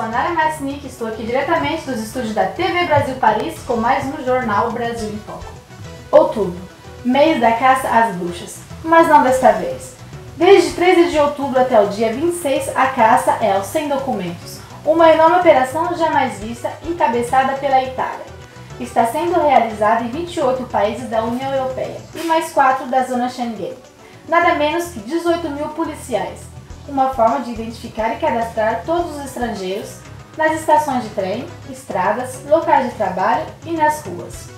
sou a Nara Matznik, estou aqui diretamente dos estúdios da TV Brasil Paris com mais um Jornal Brasil em Foco. Outubro, mês da caça às bruxas, mas não desta vez. Desde 13 de outubro até o dia 26, a caça é aos sem documentos, uma enorme operação jamais vista, encabeçada pela Itália. Está sendo realizada em 28 países da União Europeia e mais 4 da zona Schengen. Nada menos que 18 mil policiais. Uma forma de identificar e cadastrar todos os estrangeiros nas estações de trem, estradas, locais de trabalho e nas ruas.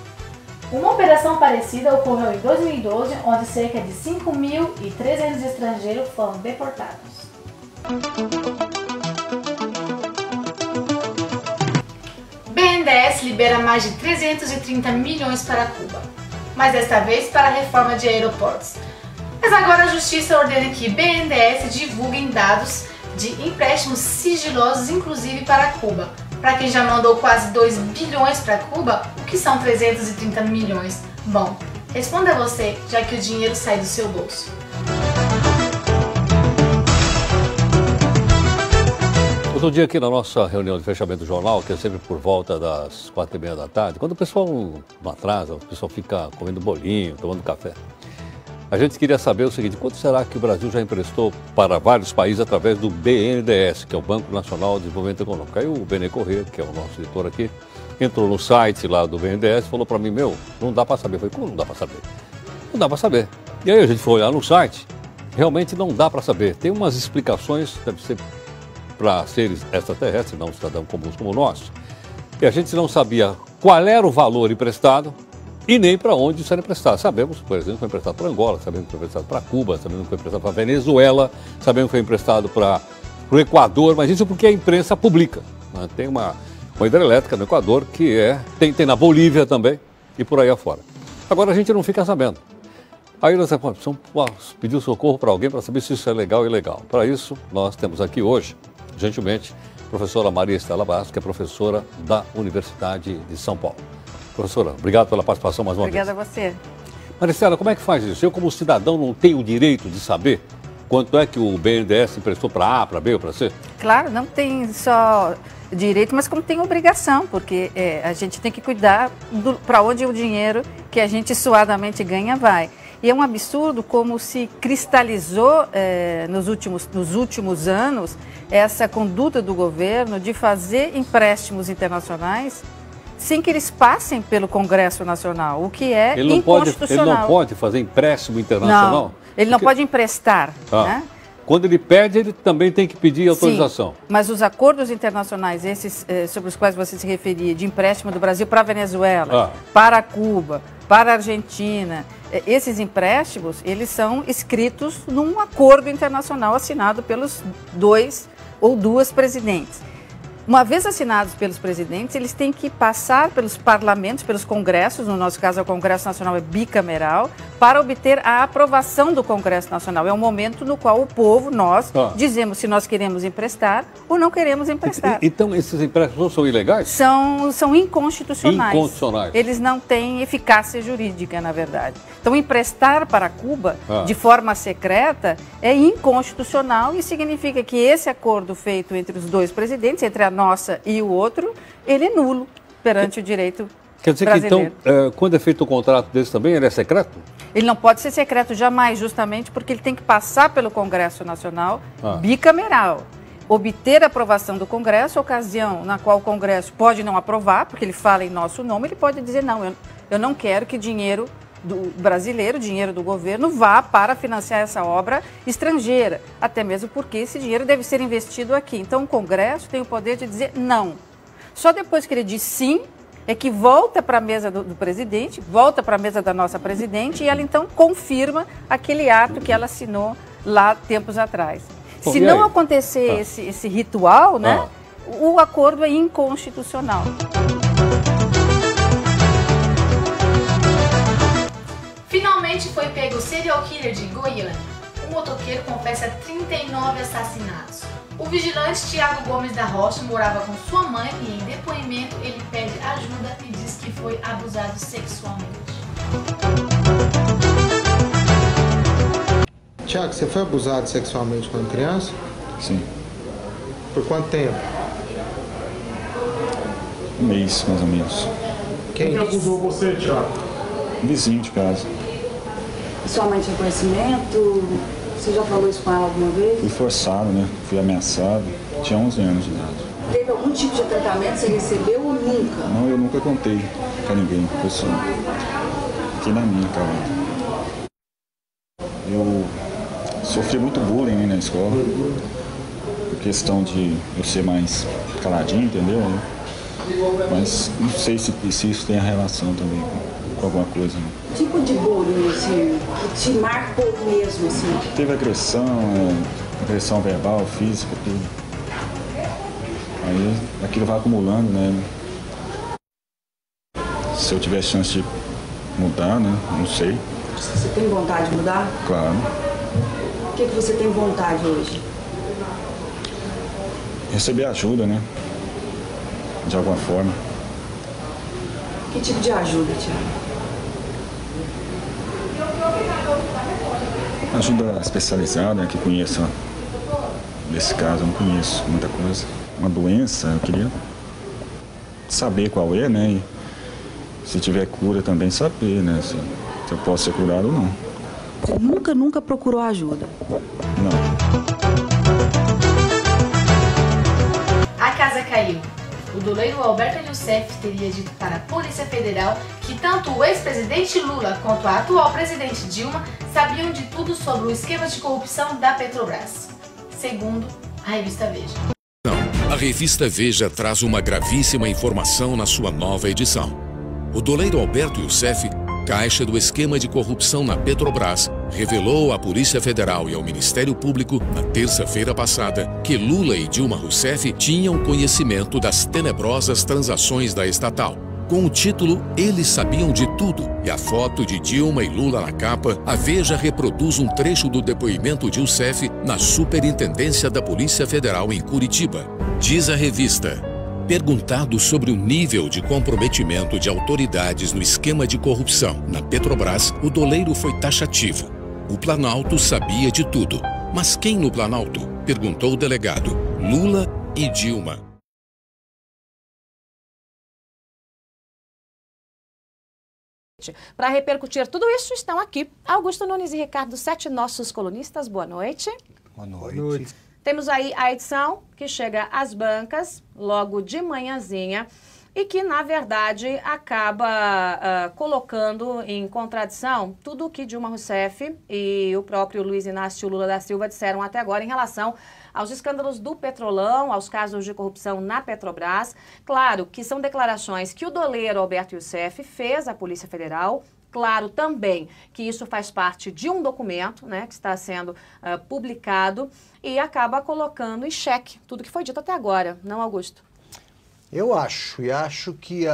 Uma operação parecida ocorreu em 2012, onde cerca de 5.300 estrangeiros foram deportados. BNDES libera mais de 330 milhões para Cuba, mas desta vez para a reforma de aeroportos. Mas agora a Justiça ordena que BNDES divulguem dados de empréstimos sigilosos, inclusive para Cuba. Para quem já mandou quase 2 bilhões para Cuba, o que são 330 milhões? Bom, responda você, já que o dinheiro sai do seu bolso. Outro dia aqui na nossa reunião de fechamento do jornal, que é sempre por volta das 4h30 da tarde, quando o pessoal não atrasa, o pessoal fica comendo bolinho, tomando café. A gente queria saber o seguinte: quanto será que o Brasil já emprestou para vários países através do BNDES, que é o Banco Nacional de Desenvolvimento Econômico? Aí o Benê Corrêa, que é o nosso editor aqui, entrou no site lá do BNDES e falou para mim: não dá para saber. Eu falei: como não dá para saber? Não dá para saber. E aí a gente foi olhar no site, realmente não dá para saber. Tem umas explicações, deve ser para seres extraterrestres, não cidadãos comuns como nós, e a gente não sabia qual era o valor emprestado e nem para onde isso era emprestado. Sabemos, por exemplo, que foi emprestado para Angola, sabemos que foi emprestado para Cuba, sabemos que foi emprestado para Venezuela, sabemos que foi emprestado para o Equador, mas isso porque a imprensa publica. Né? Tem uma hidrelétrica no Equador que tem na Bolívia também e por aí afora. Agora a gente não fica sabendo. Aí nós precisamos pedir socorro para alguém para saber se isso é legal ou ilegal. Para isso, nós temos aqui hoje, gentilmente, a professora Maria Estela Bastos, que é professora da Universidade de São Paulo. Professora, obrigado pela participação mais uma vez. Obrigada a você. Maria Estela, como é que faz isso? Eu, como cidadão, não tenho o direito de saber quanto é que o BNDES emprestou para A, para B ou para C? Claro, não tem só direito, mas como tem obrigação, porque a gente tem que cuidar para onde o dinheiro que a gente suadamente ganha vai. E é um absurdo como se cristalizou nos últimos anos essa conduta do governo de fazer empréstimos internacionais sem que eles passem pelo Congresso Nacional, o que é inconstitucional. Ele não pode fazer empréstimo internacional? Não, ele não pode emprestar. Né? Quando ele pede, ele também tem que pedir autorização. Sim, mas os acordos internacionais, esses sobre os quais você se referia, de empréstimo do Brasil para a Venezuela, para Cuba, para a Argentina, esses empréstimos, eles são escritos num acordo internacional assinado pelos 2 ou 2 presidentes. Uma vez assinados pelos presidentes, eles têm que passar pelos parlamentos, pelos congressos, no nosso caso o Congresso Nacional é bicameral, para obter a aprovação do Congresso Nacional. É um momento no qual o povo, nós, dizemos se nós queremos emprestar ou não queremos emprestar. Então esses empréstimos são ilegais? São inconstitucionais. Inconstitucionais. Eles não têm eficácia jurídica, na verdade. Então emprestar para Cuba de forma secreta é inconstitucional e significa que esse acordo feito entre os 2 presidentes, entre a nossa e o outro, ele é nulo perante o direito Quer dizer brasileiro. Que então, quando é feito um contrato desse também, ele é secreto? Ele não pode ser secreto jamais, justamente porque ele tem que passar pelo Congresso Nacional bicameral, obter a aprovação do Congresso, ocasião na qual o Congresso pode não aprovar, porque ele fala em nosso nome, ele pode dizer não, eu não quero que dinheiro do brasileiro, dinheiro do governo, vá para financiar essa obra estrangeira, até mesmo porque esse dinheiro deve ser investido aqui. Então o Congresso tem o poder de dizer não. Só depois que ele diz sim, é que volta para a mesa do presidente, volta para a mesa da nossa presidente e ela então confirma aquele ato que ela assinou lá tempos atrás. Bom, se não acontecer esse ritual, né, o acordo é inconstitucional. Finalmente foi pego o serial killer de Goiânia. O motoqueiro confessa 39 assassinatos. O vigilante Tiago Gomes da Rocha morava com sua mãe e em depoimento ele pede ajuda e diz que foi abusado sexualmente. Tiago, você foi abusado sexualmente quando criança? Sim. Por quanto tempo? Um mês, mais ou menos. Quem abusou você, Thiago? Um vizinho de casa. Sua mãe tinha conhecimento? Você já falou isso com ela alguma vez? Fui forçado, né? Fui ameaçado. Tinha 11 anos de idade. Teve algum tipo de tratamento que você recebeu ou nunca? Não, eu nunca contei pra ninguém. Foi só aqui na minha casa. Eu sofri muito bullying, né, na escola. Por questão de eu ser mais caladinho, entendeu? Mas não sei se isso tem a relação também com alguma coisa. Né? Tipo de bullying, assim, que te marcou mesmo, assim? Teve agressão verbal, física, tudo. Aí aquilo vai acumulando, né? Se eu tivesse chance de mudar, né? Não sei. Você tem vontade de mudar? Claro. O que você tem vontade hoje? Receber ajuda, né? De alguma forma. Que tipo de ajuda, Thiago? Ajuda especializada, que conheça. Nesse caso, eu não conheço muita coisa. Uma doença, eu queria saber qual é, né? E se tiver cura também saber, né? Se eu posso ser curado ou não. Você nunca procurou ajuda? Não. A casa caiu. O doleiro Alberto Youssef teria dito para a Polícia Federal que tanto o ex-presidente Lula quanto a atual presidente Dilma sabiam de tudo sobre o esquema de corrupção da Petrobras. Segundo a revista Veja. A revista Veja traz uma gravíssima informação na sua nova edição. O doleiro Alberto Youssef, caixa do esquema de corrupção na Petrobras, revelou à Polícia Federal e ao Ministério Público, na terça-feira passada, que Lula e Dilma Rousseff tinham conhecimento das tenebrosas transações da estatal. Com o título Eles Sabiam de Tudo e a foto de Dilma e Lula na capa, a Veja reproduz um trecho do depoimento de Youssef na Superintendência da Polícia Federal em Curitiba. Diz a revista: perguntado sobre o nível de comprometimento de autoridades no esquema de corrupção na Petrobras, o doleiro foi taxativo. O Planalto sabia de tudo. Mas quem no Planalto? Perguntou o delegado. Lula e Dilma. Para repercutir tudo isso, estão aqui Augusto Nunes e Ricardo Sete, nossos colunistas. Boa noite. Boa noite. Temos aí a edição que chega às bancas logo de manhãzinha e que, na verdade, acaba colocando em contradição tudo o que Dilma Rousseff e o próprio Luiz Inácio Lula da Silva disseram até agora em relação aos escândalos do Petrolão, aos casos de corrupção na Petrobras. Claro que são declarações que o doleiro Alberto Youssef fez à Polícia Federal. Claro também que isso faz parte de um documento, né, que está sendo publicado e acaba colocando em xeque tudo que foi dito até agora, não, Augusto? Eu acho, e acho que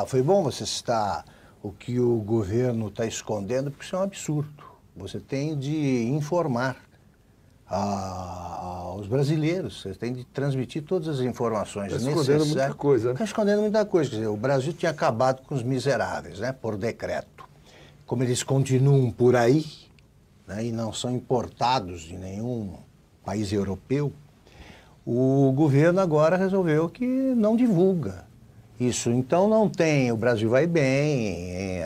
foi bom você citar o que o governo está escondendo, porque isso é um absurdo. Você tem de informar aos brasileiros, você tem de transmitir todas as informações necessárias. Está escondendo muita coisa. Está escondendo muita coisa. Quer dizer, o Brasil tinha acabado com os miseráveis, né, por decreto. Como eles continuam por aí, né, e não são importados de nenhum país europeu, o governo agora resolveu que não divulga isso. Então não tem, o Brasil vai bem,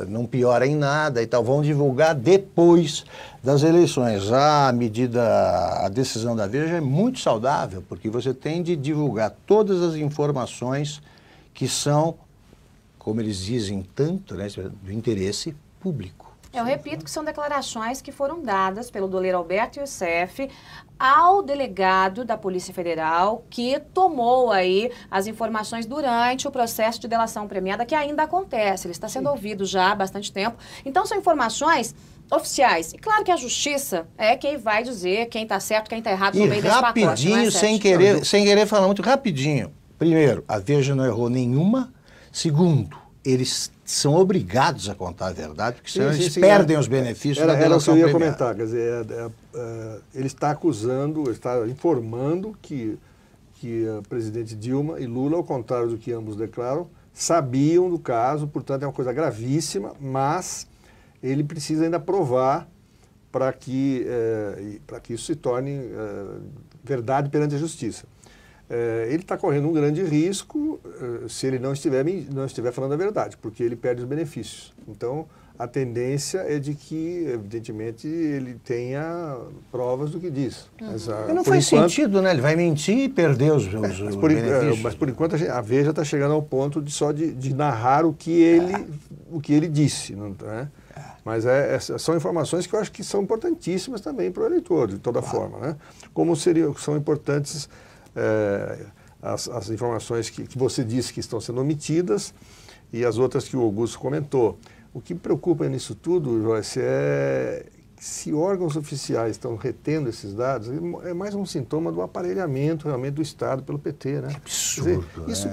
não piora em nada e tal. Vão divulgar depois das eleições. A decisão da Veja é muito saudável, porque você tem de divulgar todas as informações que são, como eles dizem tanto, né, do interesse público. Eu repito que são declarações que foram dadas pelo doleiro Alberto Youssef ao delegado da Polícia Federal, que tomou aí as informações durante o processo de delação premiada, que ainda acontece. Ele está sendo ouvido já há bastante tempo. Então, são informações oficiais. E claro que a justiça é quem vai dizer quem está certo, quem está errado no meio desse pacote. E rapidinho, sem querer falar muito rapidinho. Primeiro, a Veja não errou nenhuma. Segundo, eles são obrigados a contar a verdade, porque senão eles perdem os benefícios da delação premiada. Era o que eu ia comentar, quer dizer, ele está acusando, está informando que a presidente Dilma e Lula, ao contrário do que ambos declaram, sabiam do caso, portanto é uma coisa gravíssima, mas ele precisa ainda provar para que isso se torne verdade perante a justiça. ele está correndo um grande risco se ele não estiver falando a verdade, porque ele perde os benefícios. Então, a tendência é de que, evidentemente, ele tenha provas do que diz. Mas não faz sentido, né? Ele vai mentir e perder os benefícios. Mas, por enquanto, a Veja está chegando ao ponto de narrar o que ele disse. Né? Mas são informações que eu acho que são importantíssimas também para o eleitor, de toda forma. Né? Como são importantes as informações que você disse que estão sendo omitidas e as outras que o Augusto comentou. O que me preocupa nisso tudo, Joyce, é se órgãos oficiais estão retendo esses dados, é mais um sintoma do aparelhamento realmente do Estado pelo PT, né? Que absurdo. Quer dizer, isso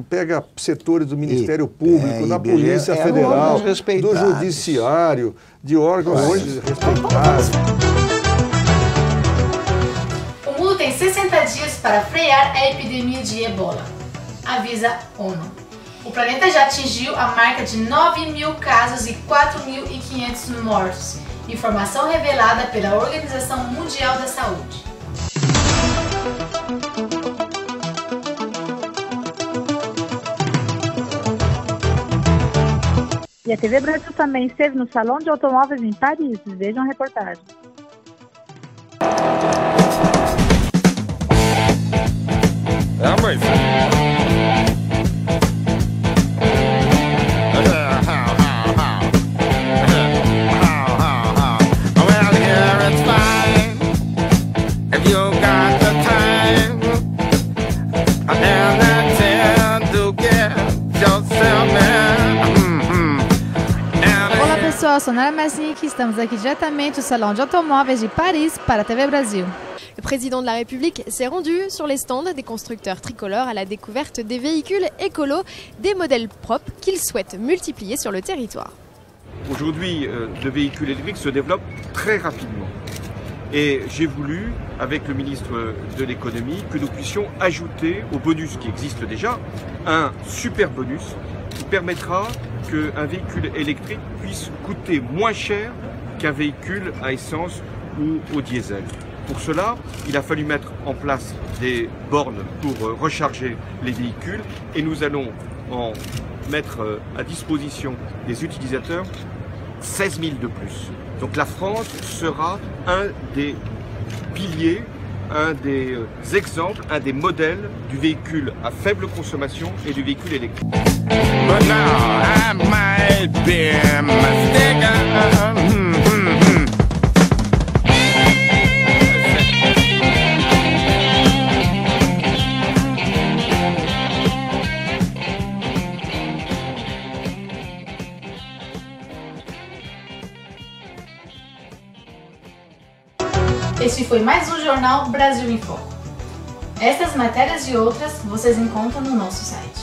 pega setores do Ministério Público, da Polícia Federal, do Judiciário, de órgãos hoje respeitados. O mundo tem 60 dias para frear a epidemia de Ebola, avisa a ONU. O planeta já atingiu a marca de 9.000 casos e 4.500 mortos, informação revelada pela Organização Mundial da Saúde. E a TV Brasil também esteve no Salão de Automóveis em Paris. Vejam a reportagem. Olá, sou Nara Masnick, estamos aqui diretamente do Salão de Automóveis de Paris para a TV Brasil. Le président de la République s'est rendu sur les stands des constructeurs tricolores à la découverte des véhicules écolos, des modèles propres qu'il souhaite multiplier sur le territoire. Aujourd'hui, le véhicule électrique se développe très rapidement. Et j'ai voulu, avec le ministre de l'économie, que nous puissions ajouter au bonus qui existe déjà, un super bonus qui permettra qu'un véhicule électrique puisse coûter moins cher qu'un véhicule à essence ou au diesel. Pour cela, il a fallu mettre en place des bornes pour recharger les véhicules et nous allons en mettre à disposition des utilisateurs 16 000 de plus. Donc la France sera un des piliers, un des exemples, un des modèles du véhicule à faible consommation et du véhicule électrique. But now I might be mistaken. Este foi mais um Jornal Brasil em Foco. Estas matérias e outras vocês encontram no nosso site.